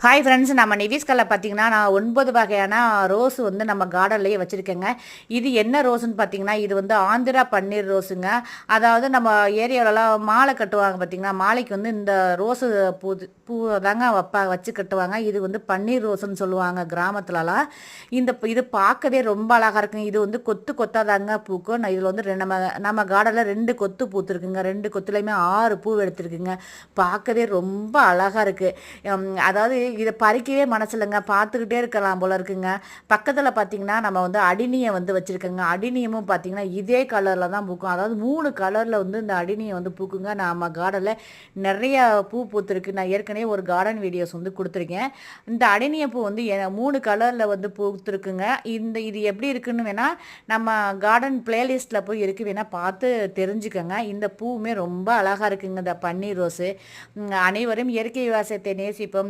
Hi friends, நம்ம நிவிஸ்கல்ல பார்த்தீங்கன்னா நான் 9 வகையான ரோஸ் வந்து நம்ம கார்டன்லேயே வச்சுருக்கேங்க. இது என்ன ரோஸுன்னு பார்த்தீங்கன்னா, இது வந்து ஆந்திரா பன்னீர் ரோஸுங்க. அதாவது நம்ம ஏரியாவிலலாம் மாலை கட்டுவாங்க பார்த்தீங்கன்னா, மாலைக்கு வந்து இந்த ரோஸு பூ தாங்க வச்சு கட்டுவாங்க. இது வந்து பன்னீர் ரோஸுன்னு சொல்லுவாங்க கிராமத்துலலாம். இது பார்க்கவே ரொம்ப அழகாக இருக்குங்க. இது வந்து கொத்து கொத்தாக தாங்க பூக்கும். இதில் வந்து நம்ம நம்ம கார்டனில் 2 கொத்து பூத்துருக்குங்க. 2 கொத்துலேயுமே 6 பூ எடுத்துருக்குங்க. பார்க்கவே ரொம்ப அழகாக இருக்குது. அதாவது இதை பறிக்கவே மனசு இல்லைங்க, பார்த்துக்கிட்டே இருக்கலாம் போல இருக்குங்க. பக்கத்தில் பார்த்தீங்கன்னா நம்ம வந்து அடினியை வந்து வச்சுருக்கோங்க. அடினியமும் பார்த்தீங்கன்னா இதே கலரில் தான் பூக்கும். அதாவது 3 கலரில் வந்து இந்த அடினியை வந்து பூக்குங்க. நம்ம கார்டனில் நிறைய பூ பூத்துருக்கு. நான் ஏற்கனவே ஒரு கார்டன் வீடியோஸ் வந்து கொடுத்துருக்கேன். இந்த அடினிய பூ வந்து 3 கலரில் வந்து பூத்துருக்குங்க. இது எப்படி இருக்குன்னு வேணால் நம்ம கார்டன் பிளேலிஸ்ட்டில் போய் இருக்கு, வேணால் பார்த்து தெரிஞ்சுக்கோங்க. இந்த பூவுமே ரொம்ப அழகாக இருக்குங்க, இந்த பன்னீர் ரோஸு. அனைவரும் இயற்கை விவசாயத்தை நேசிப்போம்.